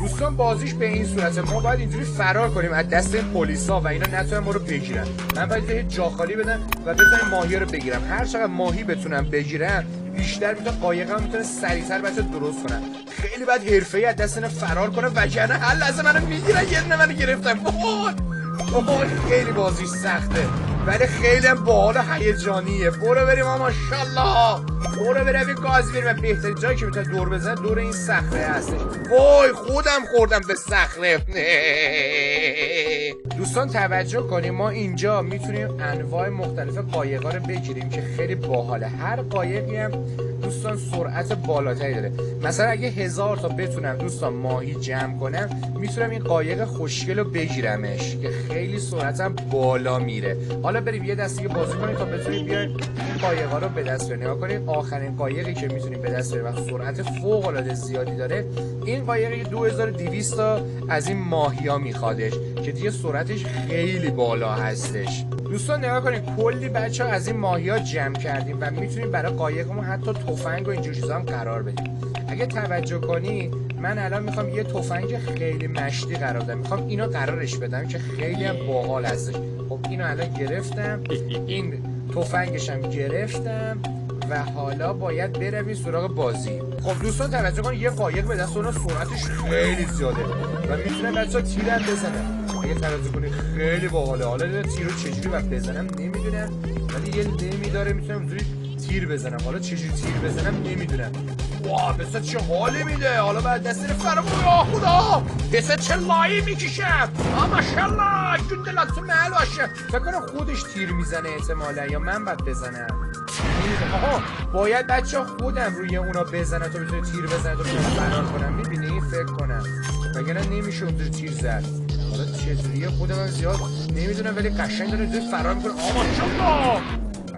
دوستان بازیش به این صورته، ما باید اینجوری فرار کنیم از دست این پلیسا و اینا نتونن ما رو بگیرن. من باید یه جا خالی بدم و بتونم ماهی رو بگیرم. هر چقدر ماهی بتونم بگیرم بیشتر میتونه قایقم میتونه سریعتر بچه درست کنم. خیلی باید حرفه‌ای از دست اینا فرار کنم وگرنه هر لحظه منو میگیرن. یه دونه منو گرفتن. وای خیلی بازیش سخته ولی خیلی هم باحال و هیجانیه. برو بریم ماشاءالله. برو بریم این گاز بریم. بهترین جایی که میتونه دور بزنه دور این صخره هستش. وای خودم خوردم به صخره. دوستان توجه کنیم، ما اینجا میتونیم انواع مختلف قایقا رو بگیریم که خیلی باحاله. هر قایقی هم دوستان سرعت بالاتری داره. مثلا اگه 1000 تا بتونم دوستان ماهی جمع کنم میتونم این قایق خوشگل رو بگیرمش که خیلی سرعتم بالا میره. حالا بریم یه دستی بازی کنیم تا بتونیم بیایم این قایقا رو به دست بیاریم. نگاه کنید آخرین قایقی که میتونیم به دست بیاریم و سرعت فوق العاده زیادی داره این قایق 2200 تا از این ماهیا میخوادش که دیگه سرعتش خیلی بالا هستش. دوستان نگاه کنید کلی بچه ها از این ماهیا جمع کردیم و میتونیم برای قایقمون حتی تفنگ و اینجور چیزا هم قرار بدیم. اگه توجه کنی من الان میخوام یه تفنگ خیلی مشتی قرار بدم. میخوام اینو قرارش بدم که خیلی هم باحال هستش. خب اینو الان گرفتم، این تفنگشم گرفتم و حالا باید برویم سراغ بازی. خب دوستان توجه کنید یه قایق به دست اون سرعتش خیلی زیاده و میتونه بچه‌ها تیر هم بزنن. اگه توجه کنید خیلی باحاله. حالا تیر رو چجوری باید بزنم نمیدونم ولی یه دمی داره میتونم اونجوری تیر بزنم. حالا چجوری تیر بزنم نمیدونم. واه بسا چه حالی میده. حالا بعد دست رو فرمون. یا خدا بسا چه لایی میکشم. ماشاءالله گندلات تو محل باشه. فکر کنم خودش تیر میزنه احتمالا یا من باید بزنم. آها باید بچه خودم روی اونا بزنه تا بتونه تیر بزنه تا بتونه فرار کنم. میبینی فکر کنم وگرنه نمیشه اونجوری تیر زد. حالا چجوریه خودم زیاد نمیدونم ولی قشنگ داره اینجوری فرار میکنه. ماشاءالله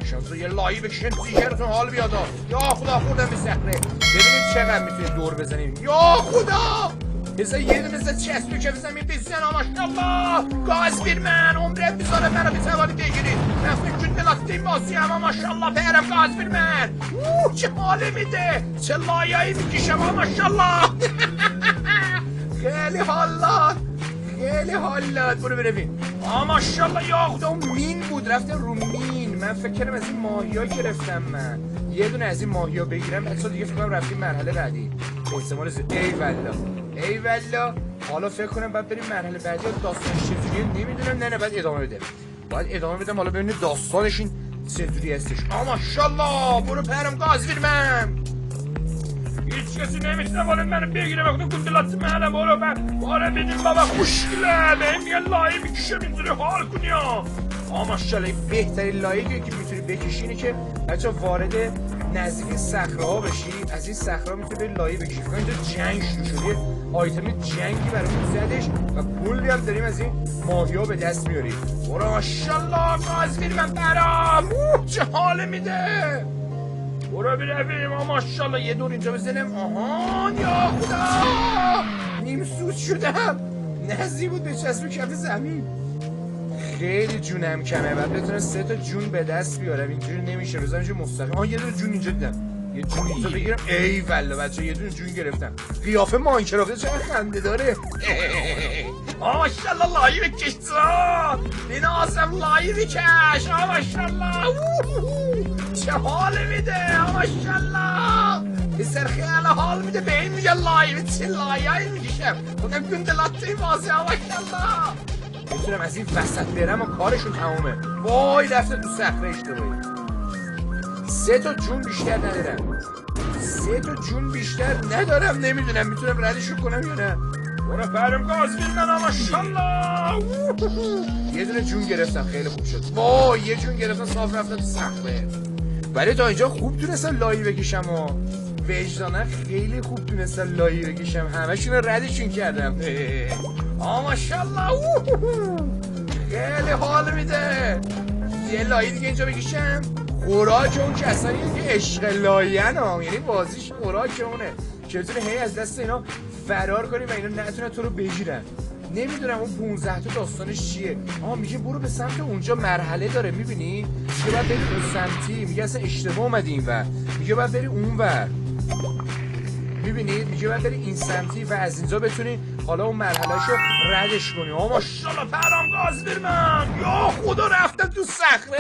قشنگ تو یه لایی بکشن دیگرتون حال بیاد. یا خدا خوردم به صخره. ببینید چقدر میتونید دور بزنیم. یا خدا بذار یه دونه مثل چسبی که بزنم این بزن. ماشاءالله گاز بیر من عمرت بذاره منو بتوانی بگیرید. رفتیم جون دلات این بازی اما ماشاءالله برم گاز بیر من. چه حالی میده. چه لایایی میکشم. ماشاءالله خیلی حالات خیلی حالات. برو برویم. ماشاءالله یا خدا اون مین بود رفتم رو مین. من فکر کردم از این ماهیا گرفتم. من یه دونه از این ماهیا بگیرم اصلا دیگه فکر کنم رفتیم مرحله بعدی. احتمال ای والله ای والله. حالا فکر کنم بعد بریم مرحله بعدی. داستانش چجوریه نمیدونم. نه باید ادامه بده. باید ادامه بدم. حالا ببینید داستانش این چجوری هستش. ماشاءالله برو پرم گاز بیر من. هیچ کسی نمیتونه بالا منو بگیره. وقتی گندلات منم برو بدیم بابا خوشگله. بهم یه لایه میکشم اینجوری حال کنی ها. ماشاءالله بهترین لایه که میتونی بکشی اینه که بچه وارد نزدیک صخره ها بشی. از این صخره ها میتونی به لایه بکشی. فکر اینجا جنگ شروع شده. آیتم جنگی برامون زدش و کلی هم داریم از این ماهی ها به دست میاریم. برو ماشاءالله گاز میریم من برام. چه حال میده. برو برویم. ماشاءالله یه دور اینجا بزنم. آهان یا خدا نیم سوز شدم. نزدیک بود به چسب کف زمین. خیلی جونم کمه و بتونم 3 تا جون به دست بیارم. اینجوری نمیشه. بزنم اینجا مستقیم. یه دونه جون اینجا دیدم. یه جون اینجا بگیرم. ای والله بچه یه دونه جون گرفتم. قیافه ماینکرافت چقدر خنده داره. ماشاءالله لایی بکش تو. این آسم لایی بکش. ماشاءالله چه حال میده. ماشاءالله بسر خیلی حال میده. به این میگه لایی. چه لایی میکشم. خودم گندلات این بازی. ماشاءالله میتونم از این وسط برم و کارشون تمومه. وای رفته تو صخره اشتباهی. 3 تا جون بیشتر ندارم. 3 تا جون بیشتر ندارم. نمیدونم میتونم ردشون کنم یا نه. برو پرم گاز بیر من. ماشاءالله یه دونه جون گرفتم. خیلی خوب شد. وای یه جون گرفتم صاف رفتم تو صخره. ولی تا اینجا خوب تونستم لایی بکشم و وجدانه خیلی خوب تونستم لایی بکشم. همشون رو ردشون کردم. ماشاءالله خیلی حال میده. یه لایی دیگه اینجا بکشم. خوراک اون کسانی که عشق لایین ها. یعنی بازیش خوراک اونه که بتونه هی از دست اینا فرار کنی و اینا نتونه تو رو بگیرن. نمیدونم اون 15 تا داستانش چیه. میگه برو به سمت اونجا مرحله داره. میبینی میگه باید بری اون سمتی. میگه اصلا اشتباه اومدی این ور. میگه باید بری اون ور. میبینید میگه باید بری اینسنتیو و از اینجا بتونی حالا اون مرحلهشو ردش کنی. ماشاءالله پرام گاز برمن، یا خدا رفتم تو صخره.